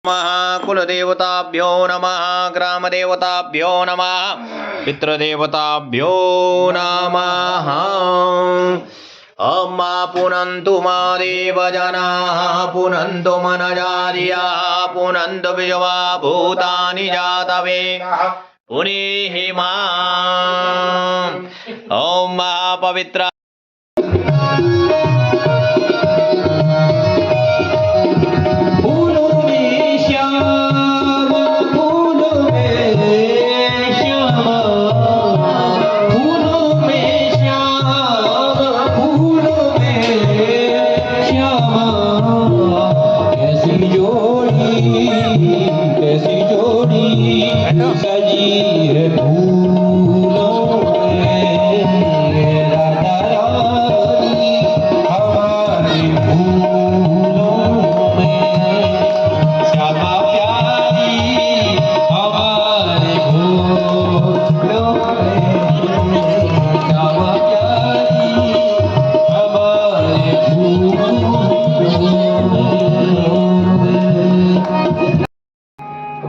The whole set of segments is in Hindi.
नमः कुलदेवताभ्यो नमः ग्रामदेवताभ्यो नमः पितृदेवताभ्यो नमः। अम्मा पुनन्तु मा देवजनाः पुनन्तु मनजार्याः पुनन्तु विश्वा भूतानि जातवे पुनीहि माम्। ॐ महापवित्र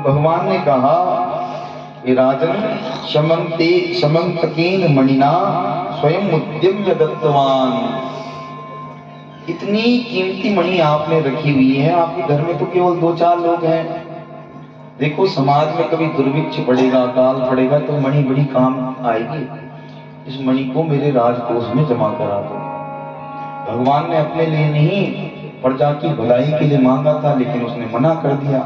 भगवान ने कहा कि राजन समंतकेन मणिना स्वयं उद्यम्य दत्तवान। इतनी कीमती मणि आपने रखी हुई है, आपके घर में तो केवल 2-4 लोग हैं। देखो समाज में कभी दुर्भिक्ष पड़ेगा, अकाल पड़ेगा तो मणि बड़ी काम आएगी। इस मणि को मेरे राजकोष में जमा करा दो। भगवान ने अपने लिए नहीं प्रजा की भलाई के लिए मांगा था, लेकिन उसने मना कर दिया।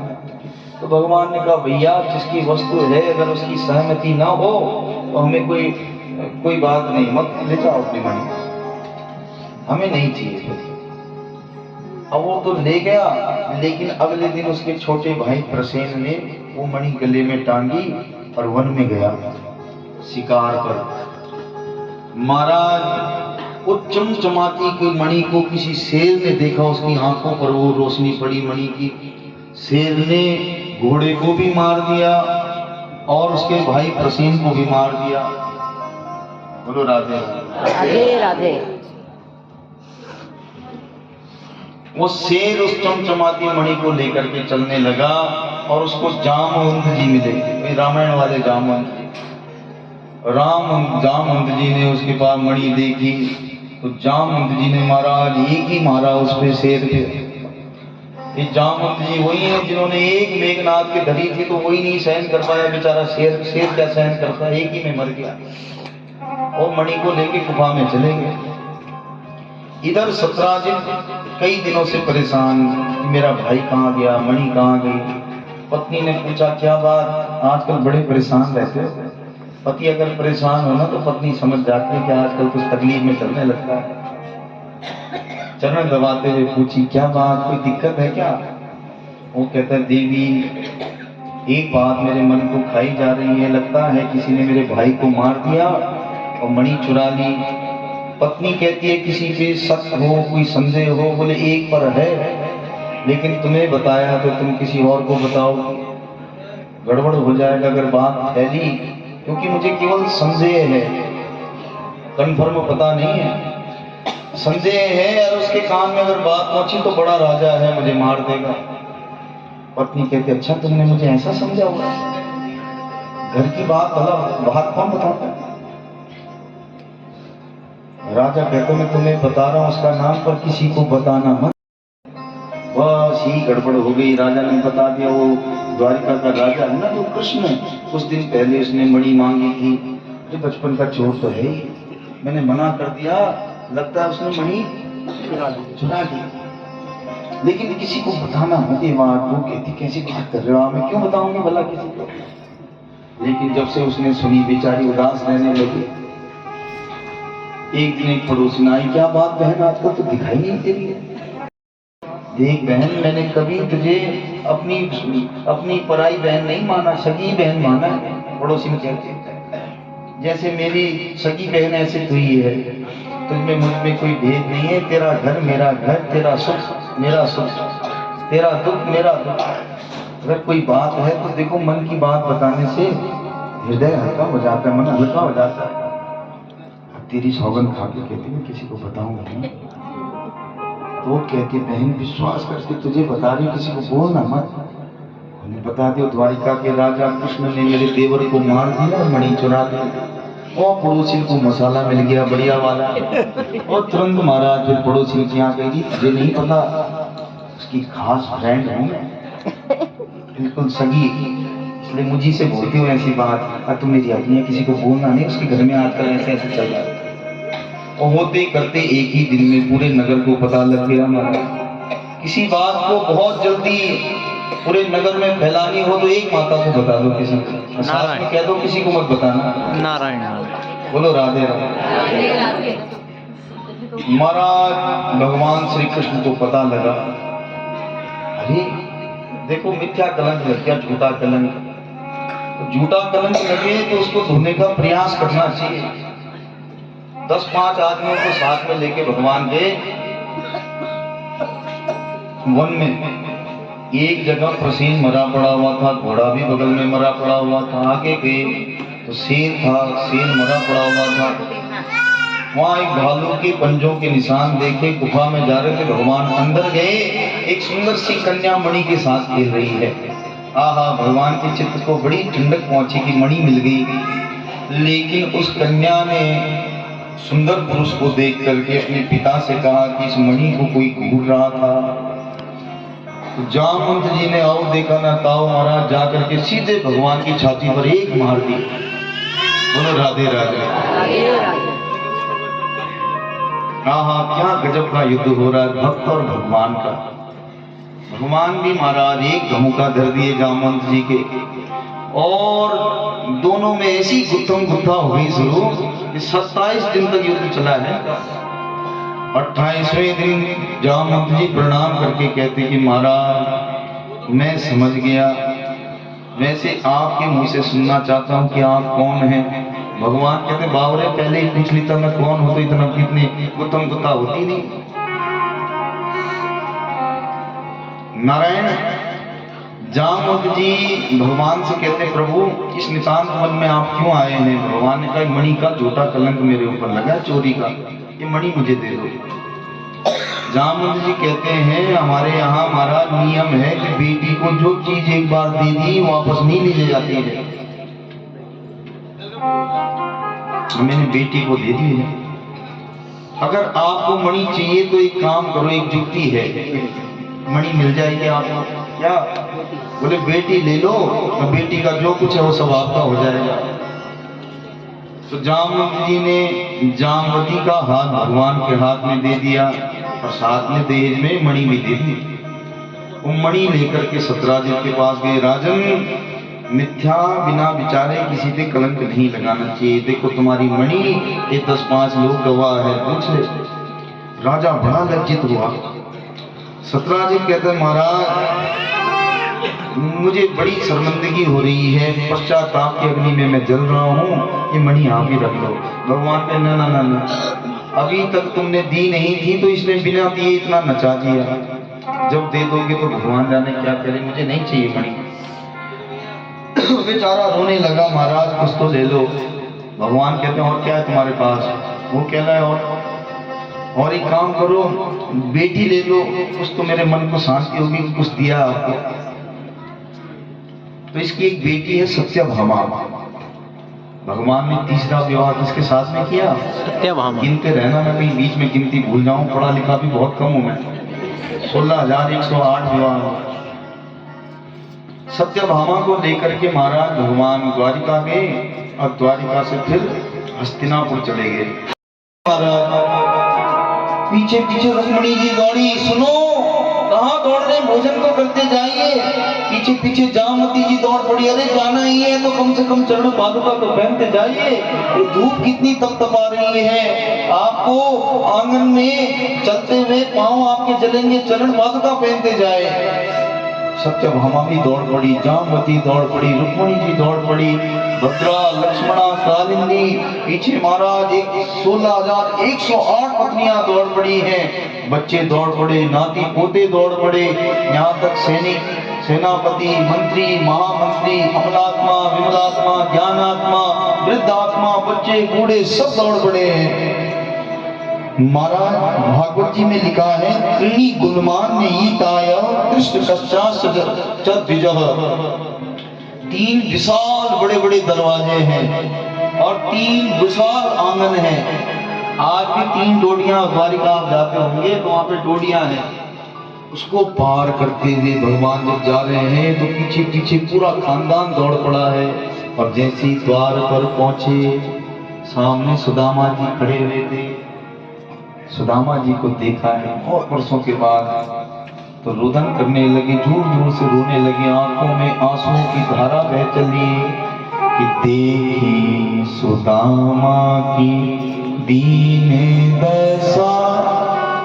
तो भगवान ने कहा भैया जिसकी वस्तु है अगर उसकी सहमति ना हो तो हमें कोई बात नहीं, मत ले जाओ अपनी मणि, हमें नहीं चाहिए। अब वो तो ले गया, लेकिन अगले दिन उसके छोटे भाई प्रसेन ने वो मणि गले में टांगी और वन में गया शिकार पर। महाराज वो चमचमाती की मणि को किसी शेर ने देखा, उसकी आंखों पर वो रोशनी पड़ी मणि की। शेर ने घोड़े को भी मार दिया और उसके भाई प्रसेन को भी मार दिया। बोलो राधे राधे राधे। वो शेर उस चमचमाती मणि को लेकर के चलने लगा और उसको जामवंत जी मिले, रामायण वाले जामवंत जी ने उसके पास मणि देखी तो जामवंत जी ने महाराज एक ही मारा उस पे शेर पे। ये जामवंत जी वही है जिन्होंने एक मेघनाथ के धरी थी तो वही नहीं सहन कर पाया बेचारा, शेर क्या सहन करता, एक ही में मर गया। और मणि को लेके गुफा में चले गए। इधर सत्राजित कई दिनों से परेशान कि मेरा भाई कहाँ गया, मणि कहाँ गई। पत्नी ने पूछा क्या बात, आजकल बड़े परेशान रहते हो। पति अगर परेशान हो ना तो पत्नी समझ जाती है कि आजकल कुछ तकलीफ में चलने लगता है। चरण दबाते हुए पूछी क्या बात, कोई दिक्कत है क्या। वो कहता है देवी एक बात मेरे मन को खाई जा रही है, लगता है किसी ने मेरे भाई को मार दिया और मणि चुरा ली। पत्नी कहती है किसी पे शक हो, कोई संदेह हो। बोले एक पर है, लेकिन तुम्हें बताया तो तुम किसी और को बताओ, गड़बड़ हो जाएगा अगर बात फैली, क्योंकि मुझे केवल संदेह है, कन्फर्म पता नहीं है, संदेह है। और उसके कान में अगर बात पहुंची तो बड़ा राजा है, मुझे मार देगा। पत्नी कहती अच्छा तुमने मुझे ऐसा समझा हुआ, घर की बात बात कौन बताता है। राजा कहते मैं तुम्हें बता रहा हूं, उसका नाम पर किसी को बताना मत। बस ही गड़बड़ हो गई, राजा ने बता दिया। वो द्वारिका का राजा है ना जो कृष्ण, कुछ दिन पहले उसने मणि मांगी थी। जो बचपन का चोर तो है, मैंने मना कर दिया, लगता है उसने मणि चुरा ली, लेकिन किसी को बताना मत। ये बात वो कहती कैसी बात कर रहे हो, मैं क्यों बताऊंगी भला किसी को। लेकिन जब से उसने सुनी बेचारी उदास रहने लगी। एक दिन एक पड़ोसी आई, क्या बात बहन आजकल तो दिखाई नहीं दे रही है। देख बहन मैंने कभी तुझे अपनी पराई बहन नहीं माना, सगी बहन माना है। पड़ोसी में कहती जैसे मेरी सगी बहन ऐसे तू ही है, तुझमें मुझ में कोई भेद नहीं है। तेरा घर मेरा घर, तेरा सुख मेरा सुख, तेरा दुख मेरा दुख। अगर कोई बात है तो देखो मन की बात बताने से हृदय हल्का हो जाता है, मन हल्का हो जाता है। तेरी सौगंध खा के कहती मैं किसी को बताऊंगा नहीं। तो वो कहती बहन विश्वास करके तुझे बता रही, किसी को बोलना मत। उन्हें बता दो द्वारिका के राजा कृष्ण ने मेरे देवर को मार दिया, मणि चुरा दी। और पड़ोसी को मसाला मिल गया बढ़िया वाला, और तुरंत महाराज फिर पड़ोसी की यहाँ गई, तुझे नहीं पता उसकी खास फ्रेंड हूँ मैं, बिल्कुल सगी, इसलिए मुझी से बोलती हो ऐसी बात, और तुम मेरी अपनी है, किसी को बोलना नहीं, उसके घर में आजकल ऐसे ऐसे चल रहा है। और होते करते एक ही दिन में पूरे नगर को पता लग गया महाराज। किसी बात को बहुत जल्दी पूरे नगर में फैलानी हो तो एक माता को बता दो, किसी को साथ में कह दो, किसी को मत बताना। नारायण बोलो राधे राधे। महाराज भगवान श्री कृष्ण को पता लगा, अरे देखो मिथ्या कलंक लग गया, झूठा कलंक, झूठा कलंक लगे तो उसको धोने का प्रयास करना चाहिए। 10-5 आदमियों को साथ में लेके भगवान गए वन में। एक जगह प्रसेन मरा पड़ा हुआ था, घोड़ा भी बगल में मरा पड़ा हुआ था। आगे गए तो शेर था, शेर मरा पड़ा हुआ था। वहां एक भालू के पंजों के निशान देखे, गुफा में जा रहे थे भगवान, अंदर गए, एक सुंदर सी कन्या मणि के साथ खेल रही है। आहा, भगवान के चित्त को बड़ी ठंडक पहुंची कि मणि मिल गई। लेकिन उस कन्या ने सुंदर पुरुष को देख करके अपने पिता से कहा कि इस मणि को कोई घूर रहा था। तो जामवंत जी ने आओ देखा ना ताओ महाराज जा करके सीधे भगवान की छाती पर एक मार दी। बोलो राधे राधे। हाँ, क्या गजब का युद्ध हो रहा है भक्त और भगवान का। भगवान भी महाराज एक धमुका धर दिए जामवंत जी के, और दोनों में ऐसी गुत्थम गुत्था हो गई शुरू कि 27 दिन तक युद्ध चला है। 28वें दिन जामवंत जी प्रणाम करके कहते कि महाराज मैं समझ गया, वैसे आपके मुंह से सुनना चाहता हूं कि आप कौन हैं। भगवान कहते बावरे पहले ही पूछ लेता मैं कौन हूं तो इतना कितनी गुत्थम गुत्था होती नहीं। नारायण जामवंत जी भगवान से कहते प्रभु इस निशांत वन में आप क्यों आए हैं। भगवान ने कहा मणि का झूठा कलंक मेरे ऊपर लगा चोरी का, ये मणि मुझे दे दो। जामवंत जी कहते हैं हमारे यहाँ महाराज नियम है कि बेटी को जो चीज एक बार दे दी वापस नहीं ली जाती है। मैंने बेटी को दे दी है। अगर आपको मणि चाहिए तो एक काम करो, एक जुक्ति है, मणि मिल जाएगी आपको। क्या बोले बेटी ले लो, तो बेटी का जो कुछ है वो सब आपका हो जाएगा। तो जामवंत जी ने जामवती का हाथ भगवान के हाथ में दे दिया और साथ में दहेज में मणि भी दे दी। वो मणि लेकर के सतराजित के पास गए। राजन मिथ्या बिना विचारे किसी पे कलंक नहीं लगाना चाहिए। देखो तुम्हारी मणि ये 10-5 लोग गवाह है, पूछ ले। राजा बड़ा लज्जित हुआ। सतराजित कहते महाराज मुझे बड़ी शर्मिंदगी हो रही है, पश्चाताप की अग्नि में मैं जल रहा हूँ, ये मणि आप ही रख दो। भगवान कहते ना ना ना ना, अभी तक तुमने दी नहीं थी तो इसने बिना दिए इतना नचा दिया, जब दे दोगे तो भगवान जाने क्या करे, मुझे नहीं चाहिए मणि। बेचारा रोने लगा महाराज कुछ तो ले लो। भगवान कहते हैं और क्या है तुम्हारे पास। वो कह रहा है और एक काम करो बेटी ले लो, कुछ तो मेरे मन को शांति होगी, कुछ दिया आपको। तो इसकी एक बेटी है सत्यभामा। भगवान ने तीसरा विवाह किसके साथ में किया, सत्यभामा। गिनते रहना, मैं कहीं बीच में गिनती भूल जाऊं, पढ़ा लिखा भी बहुत कम हूं मैं। 16,108 विवाह। सत्यभामा को लेकर के महाराज भगवान द्वारिका गए और द्वारिका से फिर हस्तिनापुर चले गए। पीछे पीछे रुक्मिणी जी दौड़ी, सुनो कहाँ दौड़ रहे, भोजन तो करते जाइए। पीछे पीछे जामवती जी दौड़ पड़ी, अरे जाना ही है तो कम से कम चरण पादुका तो पहनते जाइए, ये धूप कितनी तपतपा रही है, आपको आंगन में चलते हुए पांव आपके जलेंगे, चरण पादुका पहनते जाए। सत्यभामा भी दौड़ पड़ी, जामवती दौड़ पड़ी, रुक्मिणी जी दौड़ पड़ी, भद्रा, लक्ष्मणा, कालिंदी, पीछे महाराज 16,108 पत्नियां दौड़ पड़ी हैं, बच्चे दौड़ पड़े, नाती पोते दौड़ पड़े, यहाँ तक सैनिक, सेनापति, मंत्री, महामंत्री, अमलात्मा, विमलात्मा, ज्ञानात्मा, वृद्धात्मा, बच्चे बूढ़े सब दौड़ पड़े हैं। महाराज भागवत जी में लिखा है, त्रीणि गुणमान निहिताय कृष्ण कश्चात् द्विजः। 3 विशाल बड़े बड़े दरवाजे हैं और 3 विशाल आंगन हैं। आज भी 3 डोडियां, द्वारिका आप जाते होंगे तो वहां पे डोडियां हैं, उसको पार करते हुए भगवान जब जा रहे हैं तो पीछे पीछे पूरा खानदान दौड़ पड़ा है। और जैसे ही द्वार पर पहुंचे, सामने सुदामा जी खड़े हुए थे। सुदामा जी को देखा है बहुत वर्षों के बाद, तो रुदन करने लगे, जोर जोर से रोने लगे, आंखों में आंसुओं की धारा बह चली कि देखी सुदामा की दीन दशा,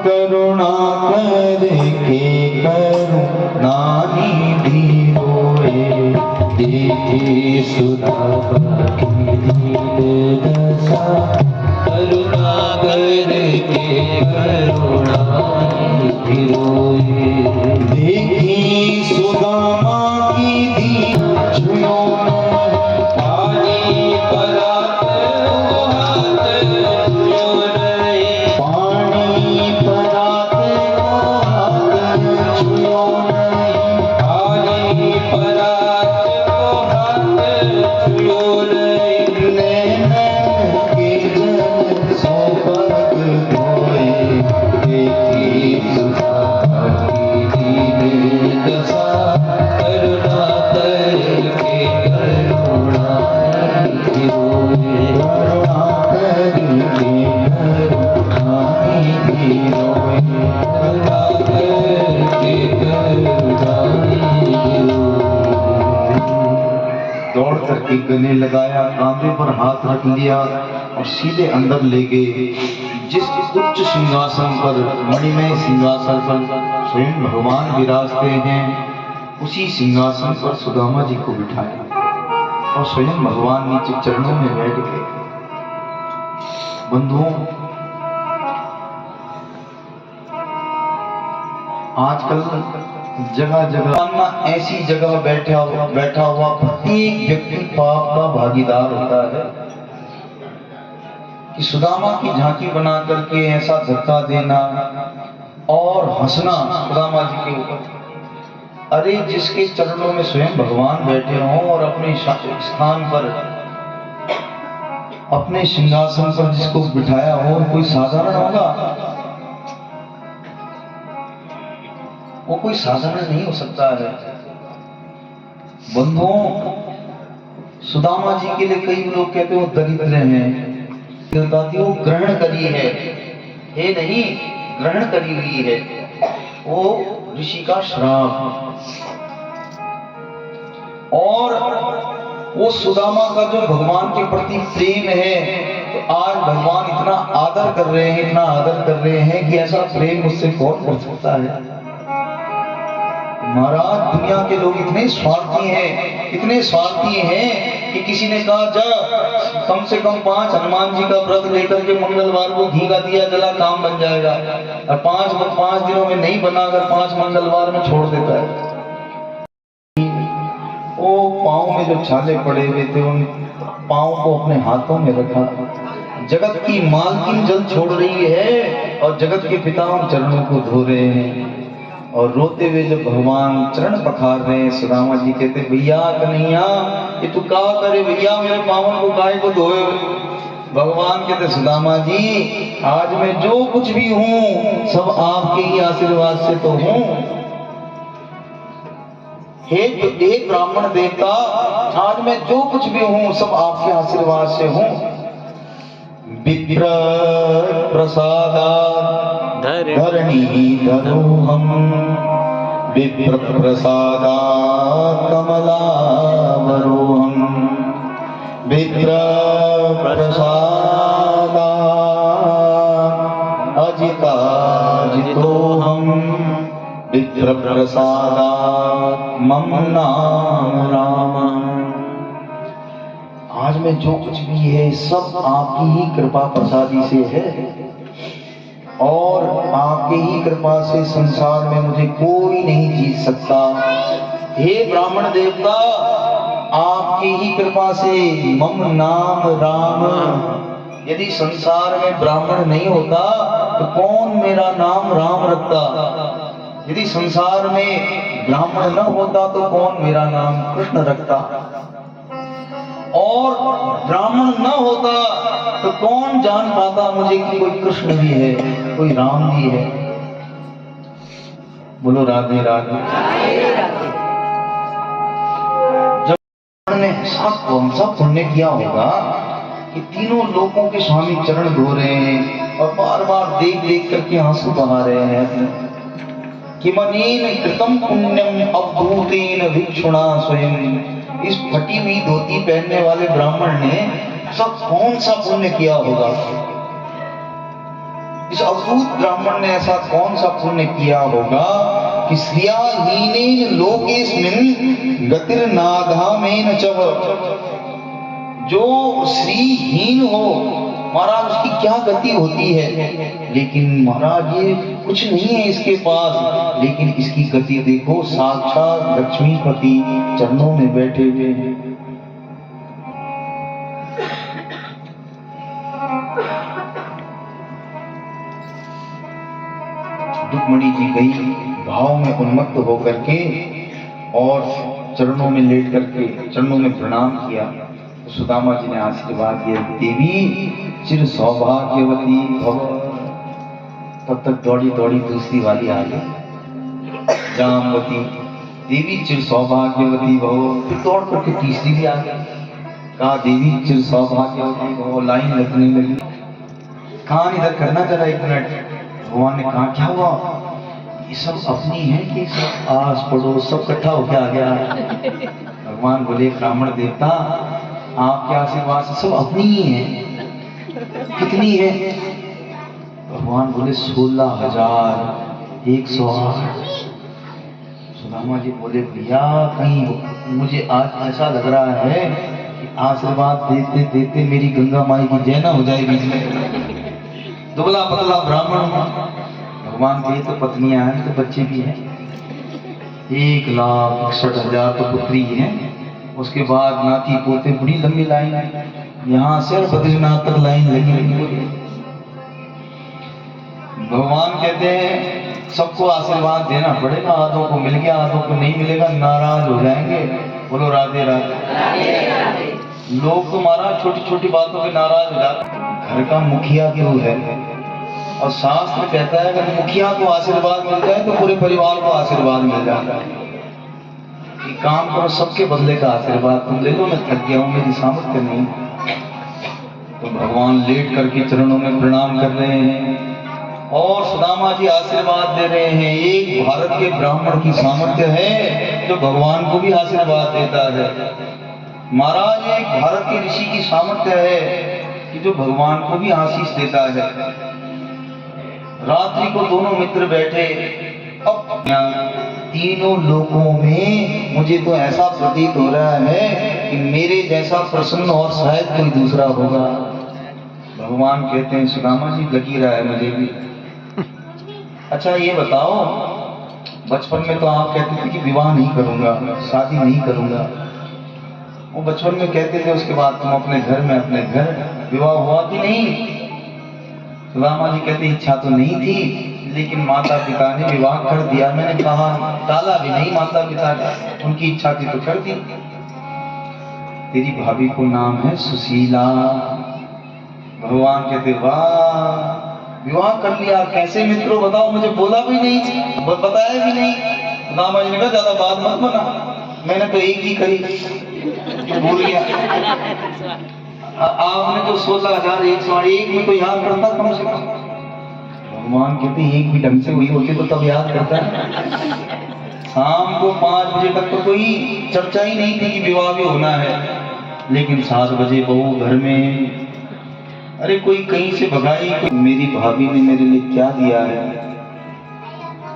करुणा करके करुणा निधि रोए। देखी सुदामा की दीन दशा, करुणा करके करुणा निधि रोए। देखी सुदामा की दीन पानी परात वो हाथ छुओ नहीं, पानी परात वो हाथ छुओ नहीं, पानी परात वो हाथ छुओ नहीं। नैनन के जल सोपक धोए। देखी सुदामा की दीन दशा, करुणा करके करुणा निधि रोए। करुणा करके करुणा निधि रोए। करुणा करके करुणा निधि रोए। दौड़ करके गले लगाया, कांधे पर हाथ रख लिया और सीधे अंदर ले गए। जिस उच्च सिंहासन पर, मणिमय सिंहासन पर स्वयं भगवान विराजते हैं, उसी सिंहासन पर सुदामा जी को बिठाया और स्वयं भगवान नीचे चरणों में बैठ गए। बंधुओं, आजकल जगह जगह ऐसी जगह बैठा हुआ प्रत्येक व्यक्ति पाप का भागीदार होता है कि सुदामा की झांकी बना करके ऐसा धक्का देना और हंसना सुदामा जी के ऊपर। अरे जिसके चरणों में स्वयं भगवान बैठे हों और अपने स्थान पर, अपने सिंहासन पर जिसको बिठाया हो, कोई साधारण होगा? वो कोई साधारण नहीं हो सकता है। बंधुओं, सुदामा जी के लिए कई लोग कहते हैं वो दरिद्र हैं, वो ग्रहण करी है, हे नहीं, ग्रहण करी हुई है, वो ऋषि का श्राप। और वो सुदामा का जो भगवान के प्रति प्रेम है, तो आज भगवान इतना आदर कर रहे हैं, इतना आदर कर रहे हैं कि ऐसा प्रेम मुझसे कौन कर सकता है। महाराज, दुनिया के लोग इतने स्वार्थी हैं कि किसी ने कहा जा कम से कम 5 हनुमान जी का व्रत लेकर के मंगलवार को घी का दिया जला, काम बन जाएगा। और 5 दिनों में नहीं बना, अगर 5 मंगलवार में छोड़ देता है। वो पाँव में जो छाले पड़े हुए थे, उन पाँव को अपने हाथों में रखा। जगत की मालकिन जल छोड़ रही है और जगत के पिता उन चरणों को धो रहे हैं। और रोते हुए जब भगवान चरण पखार रहे हैं, सुदामा जी कहते, भैया कन्हैया, ये तू क्या करे भैया, मेरे पावन को गाय को धोए। भगवान कहते, सुदामा जी, आज मैं जो कुछ भी हूँ सब आपके ही आशीर्वाद से तो हूँ। हे ब्राह्मण देवता, आज मैं जो कुछ भी हूँ सब आपके आशीर्वाद से हूँ। विप्र प्रसादात् धरणी धरोहम, विप्र प्रसादात् कमलावरोहम, विप्र प्रसादात् अजिताजितोहम, विप्र प्रसादात् मम नाम राम। आज में जो कुछ भी है सब आपकी ही कृपा प्रसादी से है और आपकी ही कृपा से संसार में मुझे कोई नहीं जीत सकता। हे ब्राह्मण देवता, आपकी ही कृपा से मम नाम राम, यदि संसार में ब्राह्मण नहीं होता तो कौन मेरा नाम राम रखता। यदि संसार में ब्राह्मण न होता तो कौन मेरा नाम कृष्ण रखता। और ब्राह्मण न होता तो कौन जान पाता मुझे कि कोई कृष्ण भी है, कोई राम भी है। बोलो राधे राधे। जब ने ऐसा कौन सा पुण्य किया होगा कि तीनों लोगों के स्वामी चरण धो रहे हैं और बार बार देख देख करके आंसू बहा रहे हैं। कि मनीन कृतम पुण्यम अवधूतेन भिक्षुणा स्वयं। इस फटी हुई धोती पहनने वाले ब्राह्मण ने सब कौन सा पुण्य किया होगा। इस अवधूत ब्राह्मण ने ऐसा कौन सा पुण्य किया होगा कि श्रियाहीनेन लोकेस्मिन् गतिर्नाधामेन चव। जो श्रीहीन हो महाराज उसकी क्या गति होती है। लेकिन महाराज ये कुछ नहीं है इसके पास, लेकिन इसकी गति देखो साक्षात लक्ष्मीपति चरणों में बैठे हुए हैं। रुक्मणी जी गई भाव में उन्मत्त होकर के और चरणों में लेट करके चरणों में प्रणाम किया। तो सुदामा जी ने आशीर्वाद दिया, देवी चिर सौभाग्यवती भव। तब तक दौड़ी दौड़ी दूसरी वाली आ गई जामवती, देवी चिर सौभाग्यवती भव। फिर दौड़ करके तीसरी भी आ गई, कहा देवी चिर सौभाग्यवती भव। लाइन लगने लगी, कान इधर करना जरा एक मिनट। भगवान ने कहा क्या हुआ, ये सब अपनी है कि सब आस पड़ोस सब इकट्ठा होके आ गया। भगवान बोले ब्राह्मण देवता आपके आशीर्वाद से सब अपनी ही है। कितनी है? भगवान बोले 16,108। सुदामा जी बोले भैया कहीं मुझे आज ऐसा लग रहा है कि आशीर्वाद देते देते मेरी गंगा माई की जय ना हो जाए बीच में। दुबला पतला ब्राह्मण भगवान के तो पत्नियां हैं तो बच्चे भी हैं। 1,61,000 तो पुत्री हैं, उसके बाद नाती पोते, बड़ी लंबी लाइन है। यहाँ से बद्रीनाथ तक लाइन लगी हुई। भगवान कहते हैं सबको आशीर्वाद देना पड़ेगा, आधों को मिल गया आधों को नहीं मिलेगा नाराज हो जाएंगे। बोलो राधे राधे। लोग तुम्हारा छोटी छोटी बातों पे नाराज हो जाते। घर का मुखिया क्यों है, और शास्त्र कहता है अगर मुखिया को आशीर्वाद मिल जाए तो पूरे परिवार को आशीर्वाद मिल जाता है। कि काम करो सबके बदले का आशीर्वाद तुम ले लो, मैं थक गया हूं मेरी सामर्थ्य नहीं। तो भगवान लेट करके चरणों में प्रणाम कर रहे हैं और सुदामा जी आशीर्वाद दे रहे हैं। एक भारत के ब्राह्मण की सामर्थ्य है जो भगवान को भी आशीर्वाद देता है। महाराज एक भारत के ऋषि की सामर्थ्य है कि जो भगवान को भी आशीष देता है। रात्रि को दोनों मित्र बैठे, अब तीनों लोगों में मुझे तो ऐसा प्रतीत हो रहा है कि मेरे जैसा प्रसन्न और शायद कोई दूसरा होगा। भगवान कहते हैं सुदामा जी लगी रहा है मुझे भी। अच्छा ये बताओ, बचपन में तो आप कहते थे कि विवाह नहीं करूंगा, शादी नहीं करूंगा। वो बचपन में कहते थे, उसके बाद तुम अपने घर में अपने घर विवाह हुआ कि नहीं? सुदामा जी कहते इच्छा तो नहीं थी, लेकिन माता पिता ने विवाह कर दिया। मैंने कहा टाला भी नहीं, माता पिता ने उनकी इच्छा थी तो कर दी। तेरी भाभी को नाम है सुशीला। भगवान कहते वाह विवाह कर लिया, कैसे मित्रों बताओ, मुझे बोला भी नहीं, बताया भी नहीं। सुदामा जी ने कहा ज्यादा बात मत बना, मैंने तो एक ही कही, भूल गया। आपने तो 16,101 में तो याद करता कम से कम। भगवान कहते एक भी ढंग से हुई होती तो तब याद करता है। शाम को 5 बजे तक तो कोई चर्चा ही नहीं थी कि विवाह भी होना है, लेकिन 7 बजे बहू घर में, अरे कोई कहीं से भगाई, मेरी भाभी ने मेरे लिए क्या दिया है।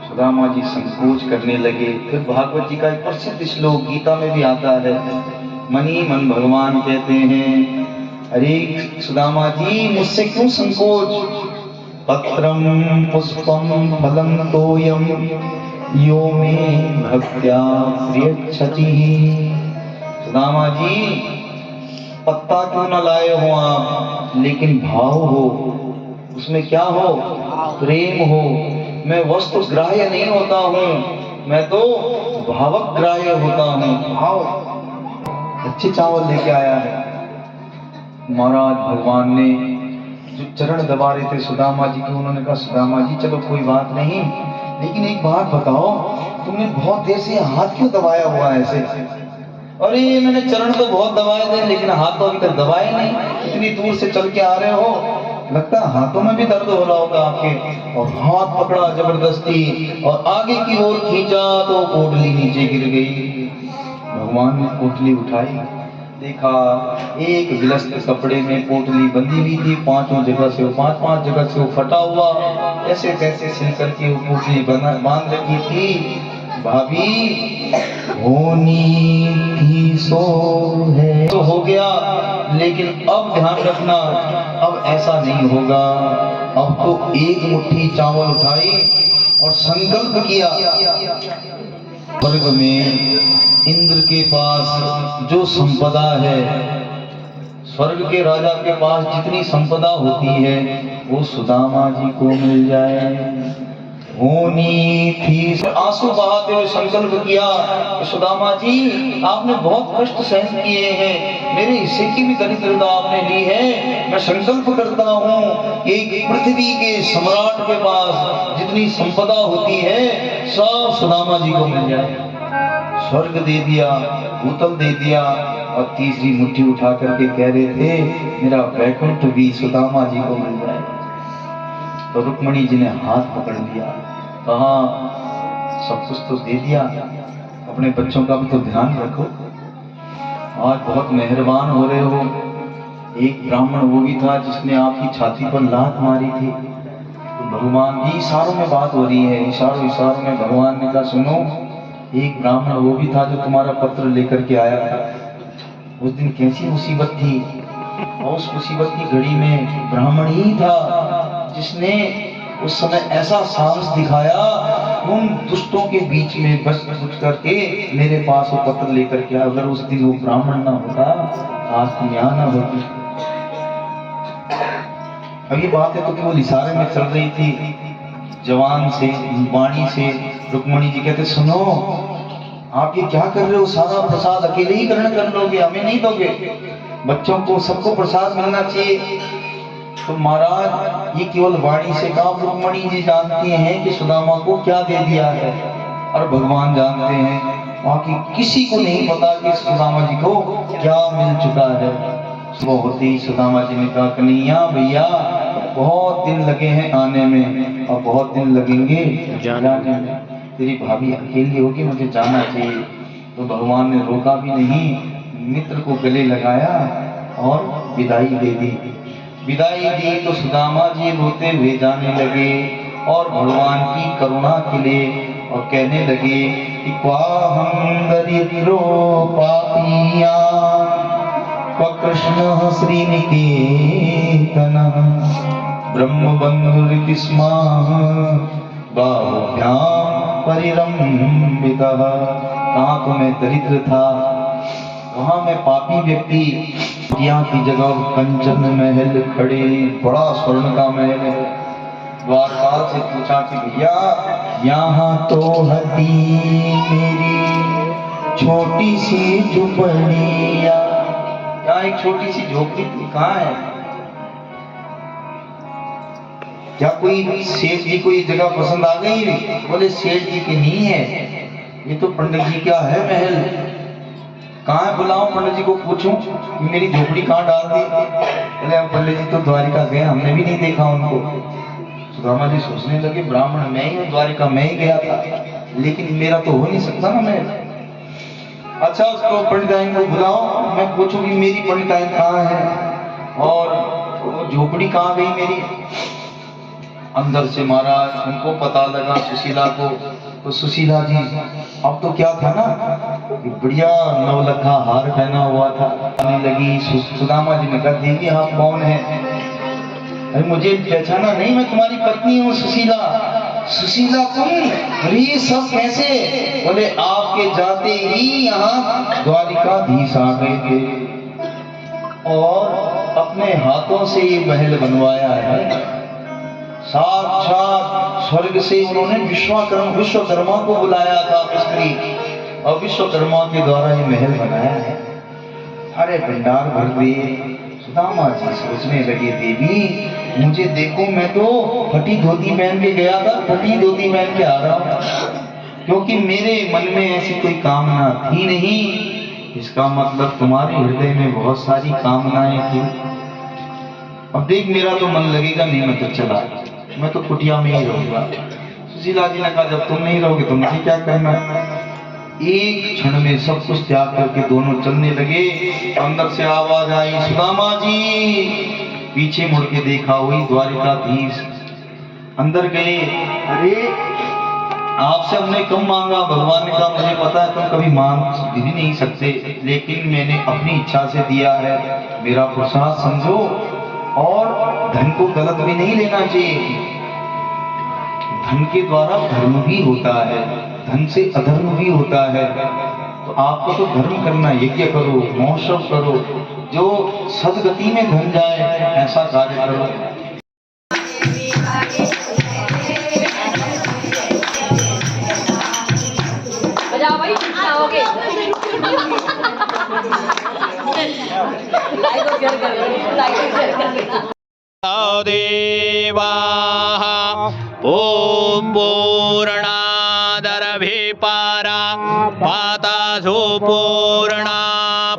सुदामा जी संकोच करने लगे। फिर भागवत जी का एक प्रसिद्ध श्लोक गीता में भी आता है, मनी मन भगवान कहते हैं अरे सुदामा जी मुझसे क्यों संकोच, पत्रम पुष्पम फलम तोयम यो मे भक्त्या प्रियच्छति। सुदामा जी पत्ता क्यों ना लाए हो आप, लेकिन भाव हो, उसमें क्या हो, प्रेम हो। मैं वस्तु ग्राह्य नहीं होता हूँ, मैं तो भावक ग्राह्य होता हूँ। भाव। अच्छे चावल लेके आया है। महाराज भगवान ने जो चरण दबा रहे थे सुदामा जी के, उन्होंने कहा सुदामा जी चलो कोई बात नहीं, लेकिन एक बात बताओ, तुमने बहुत देर से हाथ क्यों दबाया हुआ है ऐसे? अरे मैंने चरण तो बहुत दबाए थे, लेकिन हाथ तो अभी तक दबाए नहीं। इतनी दूर से चल के आ रहे हो, लगता है हाथों में भी दर्द हो रहा होगा आपके। और हाथ पकड़ा जबरदस्ती और आगे की ओर खींचा तो पोटली नीचे गिर गई। भगवान ने पोटली उठाई, देखा एक विलस्त कपड़े में पोटली बंधी हुई थी, पांचों जगह से, पांच जगह से वो फटा हुआ, ऐसे तैसे सिल करके वो पोटली बांध रखी थी। भाभी होनी थी सो है तो हो गया, लेकिन अब ध्यान रखना, अब ऐसा नहीं होगा। अब तो एक मुट्ठी चावल उठाई और संकल्प किया, स्वर्ग में इंद्र के पास जो संपदा है, स्वर्ग के राजा के पास जितनी संपदा होती है, वो सुदामा जी को मिल जाए। होनी थी। आंसू बहाते हुए संकल्प किया, सुदामा जी आपने बहुत कष्ट सहन किए हैं, मेरे हिस्से की भी दरिद्रता आपने ली है। मैं संकल्प करता हूँ कि पृथ्वी के सम्राट के पास जितनी संपदा होती है सब सुदामा जी को मिल जाए। स्वर्ग दे दिया, भूतल दे दिया, और तीसरी मुट्ठी उठा करके कह रहे थे मेरा वैकुंठ भी सुदामा जी को मिल जाए। तो रुक्मणी जी ने हाथ पकड़ लिया, कहा सब कुछ तो दे दिया, अपने बच्चों का भी तो ध्यान रखो, आज बहुत मेहरबान हो रहे हो। एक ब्राह्मण वो भी था जिसने आपकी छाती पर लात मारी थी। तो भगवान की इशारों में बात हो रही है, इशारों में भगवान ने कहा सुनो, एक ब्राह्मण वो भी था जो तुम्हारा पत्र लेकर के आया था। उस दिन कैसी मुसीबत थी, और उस मुसीबत की घड़ी में ब्राह्मण ही था जिसने उस समय ऐसा साहस दिखाया, उन दुष्टों के बीच में बस घुस करके मेरे पास वो पत्र लेकर के। अगर उस दिन वो ब्राह्मण ना होता, आज तुम यहाँ ना होती। अब ये बात है तो केवल इशारे में चल रही थी, जवान से वाणी से। रुक्मणी जी कहते सुनो, आप ये क्या कर रहे हो, सारा प्रसाद अकेले ही ग्रहण कर लोगे, हमें नहीं दोगे? बच्चों को सबको प्रसाद मिलना चाहिए। तो महाराज ये केवल वाणी से कहा, रुक्मणी जी जानती हैं कि सुदामा को क्या दे दिया है, और भगवान जानते हैं, बाकी किसी को नहीं पता कि सुदामा जी को क्या मिल चुका है। सुबह होते ही सुदामा जी ने कहा कन्हैया भैया बहुत दिन लगे हैं आने में, और बहुत दिन लगेंगे जाने में, तेरी भाभी अकेली होगी, मुझे जाना चाहिए। तो भगवान ने रोका भी नहीं, मित्र को गले लगाया और विदाई दे दी। विदाई दी तो सुदामा जी रोते हुए जाने लगे और भगवान की करुणा के लिए और कहने लगे कि क्वाहं दरिद्रो पापिया कृष्ण श्रीनिकेतन ब्रह्मबंधुरिति स्म बाहुभ्यां परिरम्भितः। कहाँ तो मैं दरिद्र था, वहां मैं पापी व्यक्ति, यहाँ की जगह कंचन महल खड़े, बड़ा स्वर्ण का महल है। द्वारपाल से पूछा कि भैया यहाँ तो हती मेरी छोटी सी झुपड़िया, यहाँ एक छोटी सी झोपड़ी थी, कहाँ है? क्या कोई सेठ जी को ये जगह पसंद आ गई? बोले सेठ जी की नहीं है, ये तो पंडित जी का है महल। कहाँ है, बुलाओ पंडित जी को, पूछूं कि मेरी झोपड़ी कहाँ डाल दी? बोले अब पंडित जी तो द्वारिका गए, हमने भी नहीं देखा उनको। सुदामा जी सोचने लगे ब्राह्मण मैं ही हूँ, द्वारिका मैं ही गया था, लेकिन मेरा तो हो नहीं सकता ना मैं। अच्छा उसको पंडिताइन को बुलाओ, मैं पूछूं कि मेरी पंडिताइन कहाँ है और झोपड़ी कहाँ गई मेरी। अंदर से महाराज उनको पता लगा सुशीला को, तो सुशीला जी अब तो क्या था ना, बढ़िया नवलखा हार पहना हुआ था, आने लगी। सुदामा जी ने कहा देवी आप कौन है? अरे मुझे पहचाना नहीं, मैं तुम्हारी पत्नी हूँ सुशीला। सुशीला तुम? अरे ये सब कैसे? बोले आपके जाते ही यहाँ द्वारिकाधीश आ गए थे। और अपने हाथों से ये महल बनवाया है। साक्षात स्वर्ग से उन्होंने विश्वकर्मा को बुलाया था मिस्त्री, और विश्वकर्मा के द्वारा ये महल बनाया है। अरे भंडार भर दिए। सुदामा जी सोचने लगे, देवी मुझे देखो, मैं तो फटी धोती पहन के गया था, फटी धोती पहन के आ रहा हूँ, क्योंकि मेरे मन में ऐसी कोई कामना थी नहीं। इसका मतलब तुम्हारे हृदय में बहुत सारी कामनाएं थी। अब देख, मेरा तो मन लगेगा नहीं, मैं तो चला, मैं तो कुटिया में ही रहूंगा। सुशीला जी ने कहा, जब तुम नहीं रहोगे तो मुझे क्या करना। एक क्षण में सब कुछ त्याग करके दोनों चलने लगे। अंदर से आवाज आई, सुदामा जी। पीछे मुड़ के देखा, वही द्वारिकाधीश। अंदर गए। अरे आपसे हमने कम मांगा, भगवान ने कहा मुझे पता है तुम कभी मांग भी नहीं सकते, लेकिन मैंने अपनी इच्छा से दिया है, मेरा प्रसाद समझो। और धन को गलत भी नहीं लेना चाहिए, धन के द्वारा धर्म भी होता है, धन से अधर्म भी होता है। तो आपको तो धर्म करना, यज्ञ करो, महोत्सव करो, जो सदगति में धन जाए ऐसा कार्य करो। देवाः पूर्णादरभिपारा पातासु पूर्णा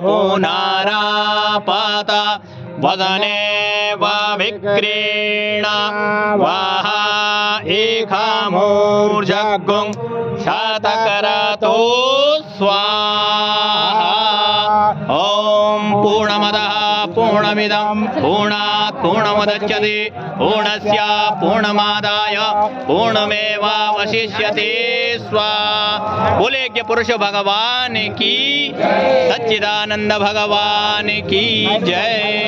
पुनरापाता वदने विक्रीणा वाह एकामूर्जगुं शतकरतो स्वाहा। ॐ पूर्णमदः पूर्णमिदं पूर्णात् पूर्णमुदच्यते पूर्णस्य पूर्णमादाय पूर्णमेवावशिष्यते। स्वाहा। बोले कि पुरुष भगवान की, सच्चिदानंद भगवान की जय।